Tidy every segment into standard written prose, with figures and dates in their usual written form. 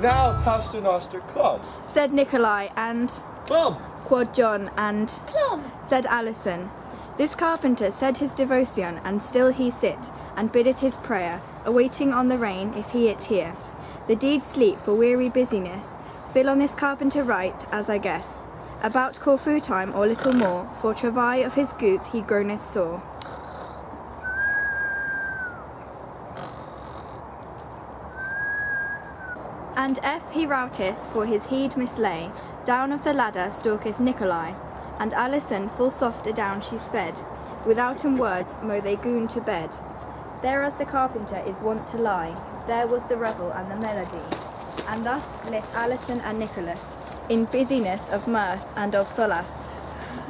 Now, Pastor Noster, club. said Nikolai, and Club. quod John, and Club. said Alison. This carpenter said his devotion, and still he sit, and biddeth his prayer, awaiting on the rain, if he it hear. The deed sleep for weary busyness, fill on this carpenter right, as I guess. About Corfu time or little more, for travail of his gooth he groaneth sore. And he routeth, for his heed mislay, down of the ladder stalketh Nikolai, and Alison full soft adown she sped, withouten words mo they goon to bed. There as the carpenter is wont to lie, there was the revel and the melody. And thus lived Alison and Nicholas, in busyness of mirth and of solace,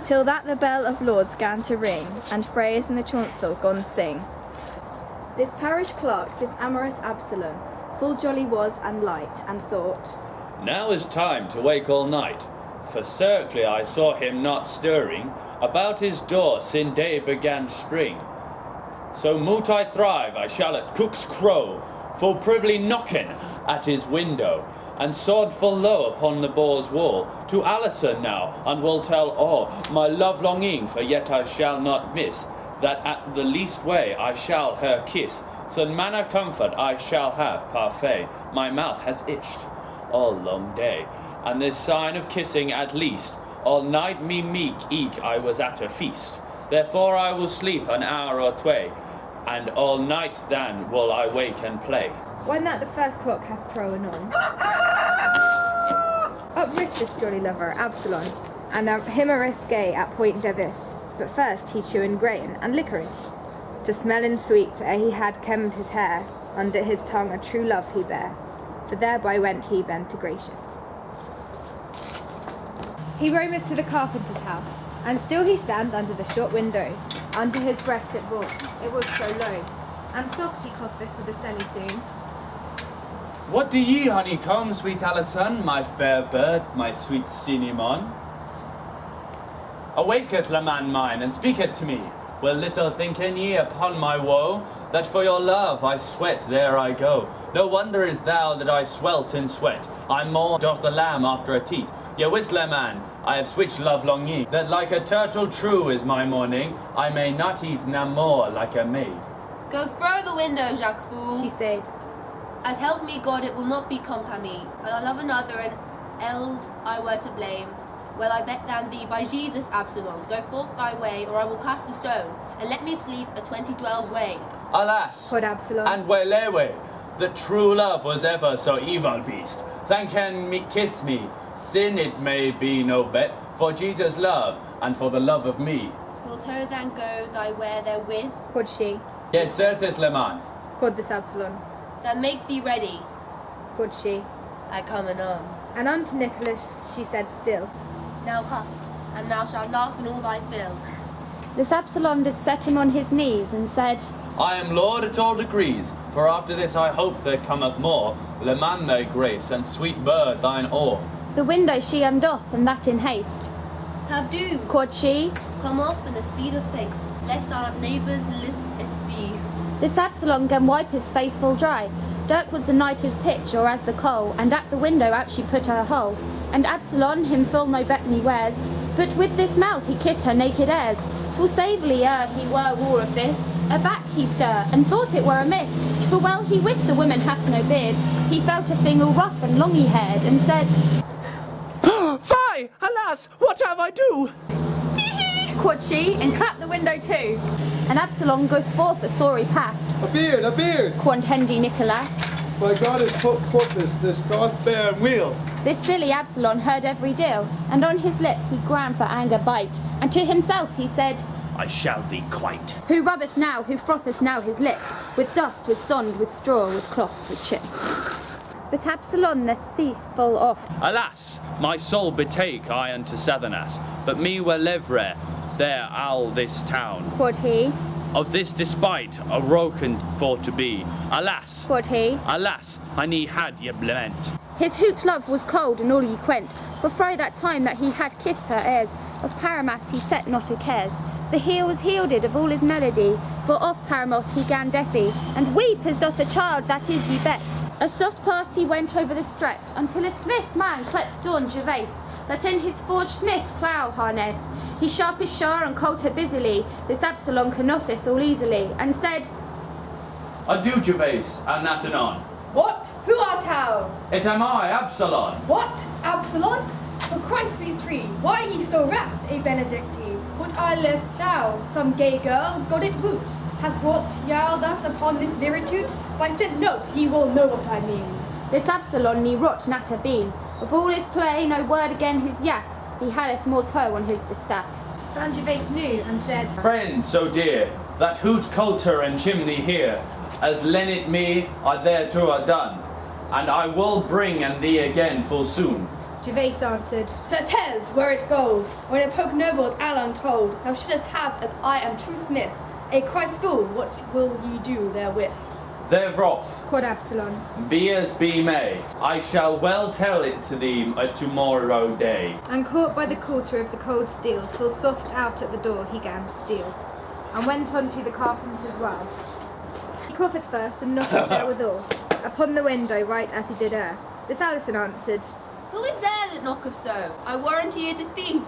till that the bell of Lords gan to ring, and Freys and the chancel gone sing. This parish clerk, this amorous Absalom, full jolly was and light, and thought, Now is time to wake all night, for certainly I saw him not stirring, about his door sin day began spring. So moot I thrive, I shall at cook's crow, full privily knocking at his window, and sword full low upon the boar's wall, to Alison now, and will tell all my love longing, for yet I shall not miss, that at the least way I shall her kiss. Some manner comfort I shall have, parfait, my mouth has itched all long day, and this sign of kissing at least, all night me meek eke I was at a feast. Therefore I will sleep an hour or tway, and all night then will I wake and play. When that the first clock hath thrown on, up risk this jolly lover, Absalom, and him arith gay at Point Devis. But first he chewing grain and licorice, to smelling sweet ere he had kemmed his hair, under his tongue a true love he bare, for thereby went he then to gracious. He roameth to the carpenter's house, and still he stand under the short window, under his breast it wrought, it was so low, and soft he cougheth for the semi-soon. What do ye, honeycomb, sweet Alison, my fair bird, my sweet cinnamon? Awaketh, la man mine, and speaketh to me. Well, little thinken ye upon my woe, that for your love I sweat, there I go. No wonder is thou that I swelt in sweat. I more doth the lamb after a teat. Ye whistler man, I have switched love long ye, that like a turtle true is my mourning, I may not eat no more like a maid. Go through the window, Jacques fool, She said, as help me God, it will not be come by me, but I love another, and else I were to blame. Well, I bet than thee by Jesus, Absalom, go forth thy way, or I will cast a stone, and let me sleep a 20-12 way. Alas, quod Absalom, and welewe, the true love was ever so evil beast. Thank can me kiss me, sin it may be no bet, for Jesus' love, and for the love of me. Wilt thou then go thy way therewith? quod she, Yes, certes, le man. quod this Absalom, Then make thee ready, quod she, I come anon. and unto Nicholas she said still, Now hust, and thou shalt laugh in all thy fill. This Absalom did set him on his knees, and said, I am Lord at all degrees, for after this I hope there cometh more. Le man thy grace, and sweet bird thine oar. The window she undoth, and that in haste. Have do, Quod she, come off in the speed of faith, lest our neighbours lift a speed. this Absalom gan wipe his face full dry. Dirk was the night as pitch, or as the coal, and at the window out she put her hole. And Absalom him full no betony wears, but with this mouth he kissed her naked airs. Full savourly he were war of this, aback he stir, and thought it were amiss. For well he wist a woman hath no beard, he felt a thing all rough and longy haired, and said, Fie! Alas, what have I do? quod she, and clapped the window too. And Absalom goeth forth a sorry path, A beard, a beard! quod Hendy Nicholas. My God is put this Goth bear and wheel. This silly Absalom heard every deal, and on his lip he ground for anger bite, and to himself he said, I shall thee quite. Who rubbeth now, who frotheth now his lips, with dust, with sond, with straw, with cloth, with chips. But Absalom the thief full oft. Alas, my soul betake I unto Southerness, but me were levre there all this town. Quod he, Of this despite, a roken for to be. Alas, quod he. alas, I ne had ye lament. His hoot love was cold and all ye quent, for fro that time that he had kissed her airs, of Paramas he set not a cares. The heel was healded of all his melody, for of Paramos he gan deafy, and weep as doth a child that is ye best. A soft past he went over the stretch, until a smith man clept on Gervase, that in his forged smith plough harness he sharp his shar and coulter busily, this Absalom cannot this all easily, and said, Adieu, Gervase, and that anon. What? Who art thou? It am I, Absalom. What? Absalom? For Christ's peace tree, why ye so wrath, a Benedicti? Would I live thou, some gay girl, God it woot, hath brought y'all thus upon this virtute? By sent notes ye will know what I mean. This Absalom ne rot natter been, of all his play no word again his yaff, he hadeth more toe on his distaff. But Gervase knew and said, Friend so dear, that hoot coulter and chimney here, as lent me, I thereto are done, and I will bring and thee again full soon. Gervase answered, Certes, were it gold, when a poke nobles Alan told, thou shouldst have, as I am true smith, a Christ fool, what will ye do therewith? Thereof, quod Absalom. be as be may, I shall well tell it to thee tomorrow day. And caught by the coulter of the cold steel, full soft out at the door he gan to steal, and went on to the carpenter's well. He coughed first and knocked therewithal, upon the window right as he did err. This Alison answered, Who is there that knocketh so? I warrant ye it a thief.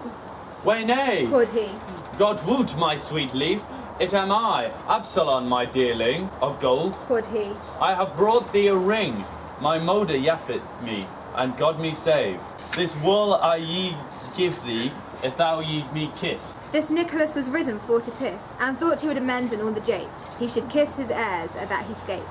Way nay, quod he. God woot, my sweet leaf, it am I, Absalom, my dearling, of gold. Quod he. I have brought thee a ring, my moder yaffeth me, and God me save. This wool I ye give thee, if thou ye me kiss. This Nicholas was risen for to piss, and thought he would amend in all the jape. He should kiss his heirs, that he scape.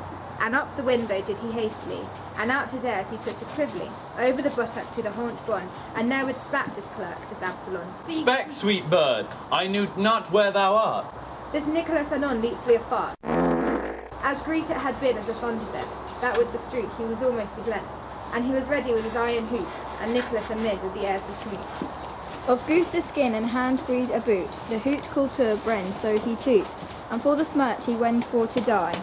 And up the window did he hastily, and out his heirs he put privily, over the buttock to the haunch bond, and therewith spat this clerk, this Absalom. Speck, sweet bird, I knew not where thou art. This Nicholas anon leaped flee afar. As great it had been as a thunderbed, that with the streak he was almost aglent, and he was ready with his iron hoop, and Nicholas amid with the airs of sweet. Of goof the skin and hand breed a boot, the hoot coulter bren so he toot, and for the smirt he went for to die.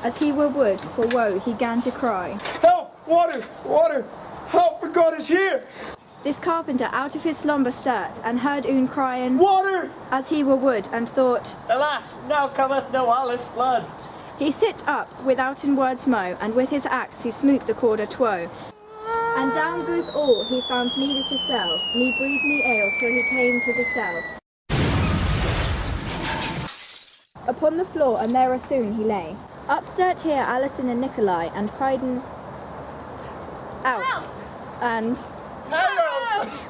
As he were wood, for woe he gan to cry. Help! Water! Water! Help, for God is here! This carpenter out of his slumber start, and heard un crying, Water! as he were wood, and thought, Alas, now cometh no alles flood. he sit up withouten words mow, and with his axe he smote the cord a twoe. And down goeth all, he found neither to sell, ne breathed ne ale till he came to the cell. Upon the floor, and there soon he lay. Up stert here Alison and Nikolai, and cried out. And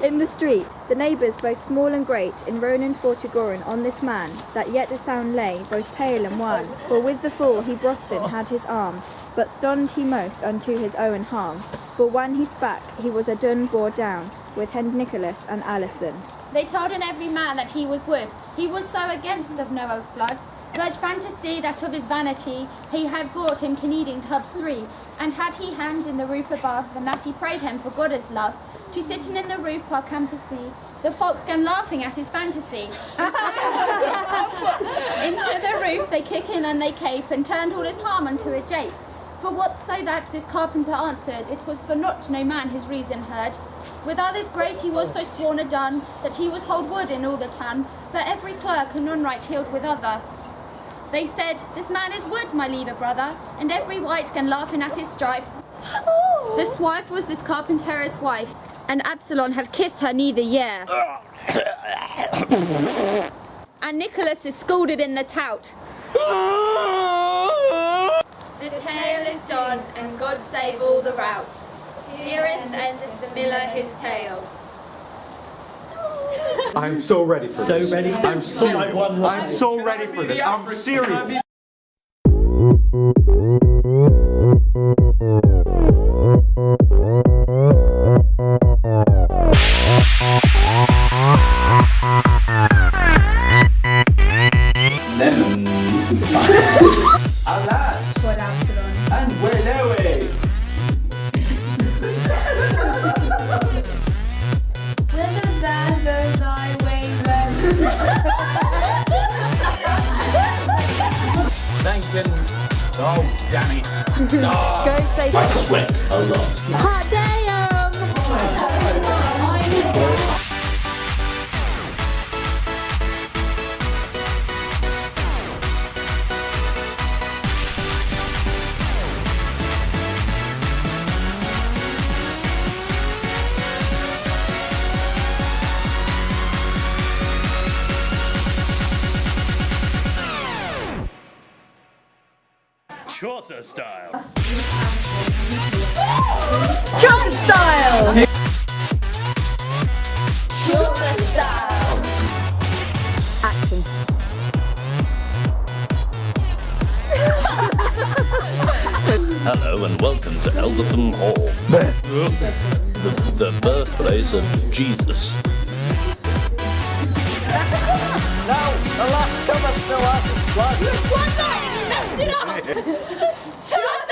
in the street, the neighbours both small and great, in Ronan for to goren on this man, that yet a sound lay, both pale and wan. For with the fall he Broston had his arm, but stond he most unto his own harm. For when he spak, he was a dun bore down, with Hend Nicholas and Alison. They told on every man that he was wood, he was so against of Noel's blood. Such fantasy that of his vanity he had brought him kneading tubs 3, and had he hand in the roof above, and that he prayed him for God's love, to sitting in the roof par campusy, the folk gan laughing at his fantasy. Into the roof they kick in and they cape, and turned all his harm unto a jape. For what so that this carpenter answered, it was for naught no man his reason heard. With others great he was so sworn a done, that he was hold wood in all the town, for every clerk and none right healed with other. They said, this man is wood, my lieber brother, and every wight gan laughing at his strife. This wife was this carpenter's wife, and Absalom had kissed her neither year. And Nicholas is scalded in the tout. The tale is done, and God save all the rout. Heareth endeth the miller his tale. I'm so ready for this. So ready? I'm serious. I'm so ready for this. I'm serious. Lemon. Alas, Quod Absalom. and where away? Whither thou thy way went. Thanking. Oh, damn it. Go say I sweat a lot. Hot damn! Chaucer style. Chaucer style! Chaucer style. Action. Hello and welcome to Elvetham Hall. the birthplace of Jesus. Now, the last cometh to us. One night and you messed it up! Chaucer